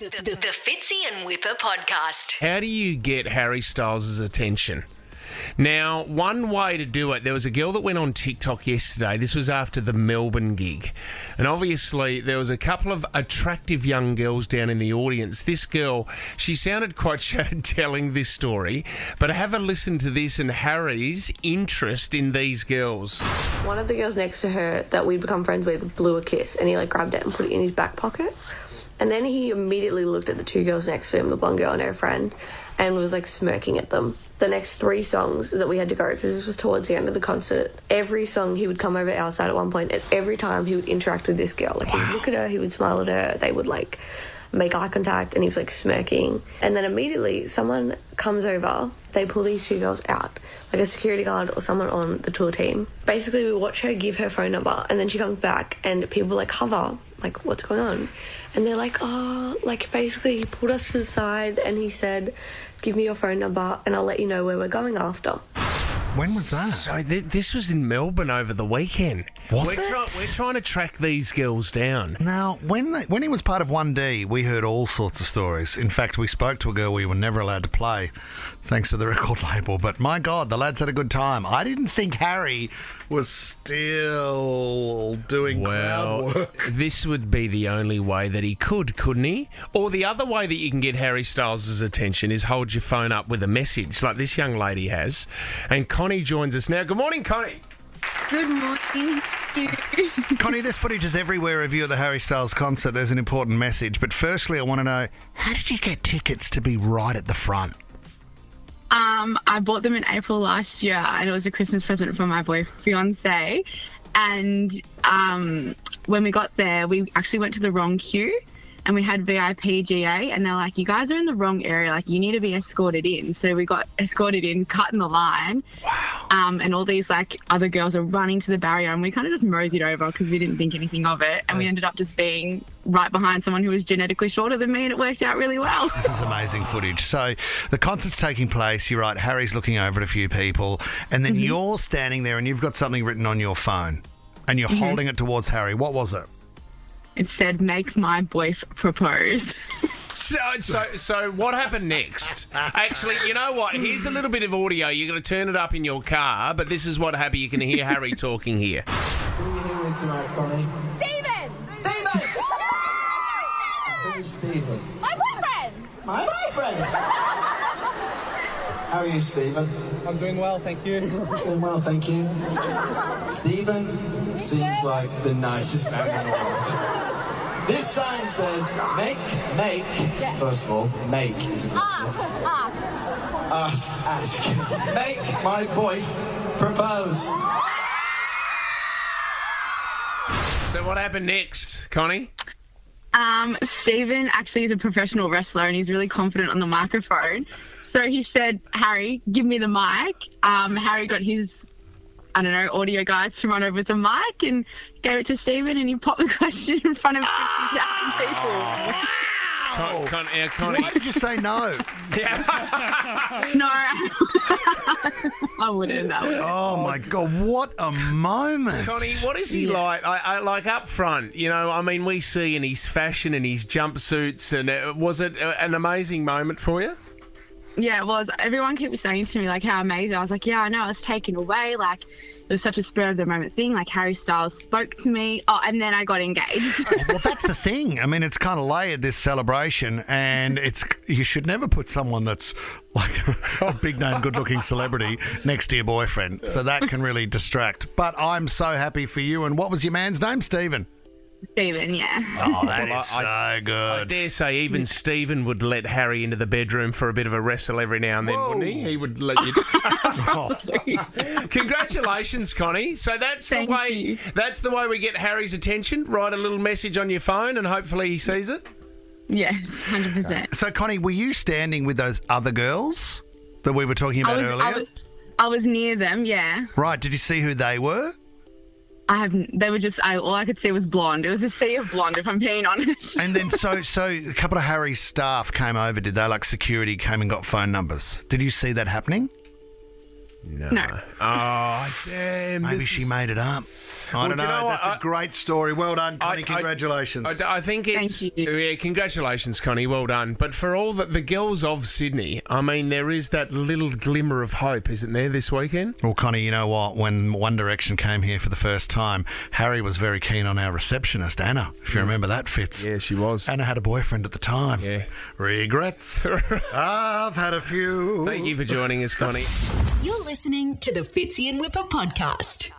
The Fitzy and Wippa podcast. How do you get Harry Styles' attention? Now, one way to do it, there was a girl that went on TikTok yesterday. This was after the Melbourne gig. And obviously, there was a couple of attractive young girls down in the audience. This girl, she sounded quite shy telling this story, but have a listen to this and Harry's interest in these girls. One of the girls next to her that we'd become friends with blew a kiss, and he grabbed it and put it in his back pocket. And then he immediately looked at the two girls next to him, the blonde girl and her friend, and was smirking at them. The next 3 songs that we had to go, because this was towards the end of the concert, every song he would come over our side at one point, and every time he would interact with this girl. He would look at her, he would smile at her, they would make eye contact, and he was smirking. And then immediately someone comes over, they pull these 2 girls out, a security guard or someone on the tour team. Basically, we watch her give her phone number, and then she comes back, and people hover, what's going on? And they're basically he pulled us to the side and he said, give me your phone number and I'll let you know where we're going after. When was that? So this was in Melbourne over the weekend. We're trying to track these girls down. Now, when he was part of 1D, we heard all sorts of stories. In fact, we spoke to a girl we were never allowed to play, thanks to the record label. But my God, the lads had a good time. I didn't think Harry was still doing crowd work. This would be the only way that he could, couldn't he? Or the other way that you can get Harry Styles' attention is hold your phone up with a message, like this young lady has. And Connie joins us now. Good morning, Connie. Good morning. Connie, this footage is everywhere of you at the Harry Styles concert. There's an important message. But firstly, I want to know, how did you get tickets to be right at the front? I bought them in April last year, and it was a Christmas present for my fiance. And when we got there, we actually went to the wrong queue, and we had VIP GA, and they're like, you guys are in the wrong area, you need to be escorted in. So we got escorted in, cut in the line. Wow. And all these other girls are running to the barrier, and we kind of just moseyed over because we didn't think anything of it, and we ended up just being right behind someone who was genetically shorter than me, and it worked out really well. This is amazing footage. So the concert's taking place, you're right, Harry's looking over at a few people, and then you're standing there and you've got something written on your phone, and you're holding it towards Harry. What was it? It said, make my boyf propose. So what happened next? Actually, you know what? Here's a little bit of audio. You're going to turn it up in your car, but this is what happened. You can hear Harry talking here. Who are you here with tonight, Connie? Stephen! Stephen! Who's Stephen? My boyfriend! My boyfriend! How are you, Stephen? I'm doing well, thank you. Doing well, thank you. Stephen seems like the nicest man in the world. This sign says, make. Yeah. First of all, make is a good stuff. Ask. Make my boyf propose. So what happened next, Connie? Stephen actually is a professional wrestler, and he's really confident on the microphone. So he said, Harry, give me the mic. Harry got his, audio guys to run over with the mic and gave it to Stephen, and he popped the question in front of 50,000 people. Connie. Why did you say no? No, I wouldn't. Oh, my God, what a moment. Connie, what is he like? Like up front, we see in his fashion and his jumpsuits, and was it an amazing moment for you? Yeah, it was. Everyone kept saying to me, how amazing. I was like, yeah, I know, I was taken away. It was such a spur of the moment thing. Harry Styles spoke to me. Oh, and then I got engaged. Well, that's the thing. It's kind of layered, this celebration, and you should never put someone that's a big-name, good-looking celebrity next to your boyfriend. So that can really distract. But I'm so happy for you. And what was your man's name? Stephen? Stephen, yeah. Oh, that is so good. I dare say even Stephen would let Harry into the bedroom for a bit of a wrestle every now and then, wouldn't he? He would let you... Congratulations, Connie. So that's the way we get Harry's attention. Write a little message on your phone and hopefully he sees it. Yes, 100%. So, Connie, were you standing with those other girls that we were talking about earlier? I was near them, yeah. Right. Did you see who they were? They were just, all I could see was blonde. It was a sea of blonde, if I'm being honest. And then so a couple of Harry's staff came over, did they? Security came and got phone numbers. Did you see that happening? No. Oh, damn. Maybe she made it up. I don't do you know. know what? That's a great story. Well done, Connie. Congratulations. I think it's... Thank you. Yeah, congratulations, Connie. Well done. But for all the girls of Sydney, I mean, there is that little glimmer of hope, isn't there, this weekend? Well, Connie, you know what? When One Direction came here for the first time, Harry was very keen on our receptionist, Anna, if you remember that, Fitz. Yeah, she was. Anna had a boyfriend at the time. Yeah. Regrets? I've had a few. Thank you for joining us, Connie. You're listening to the Fitzy and Wippa podcast.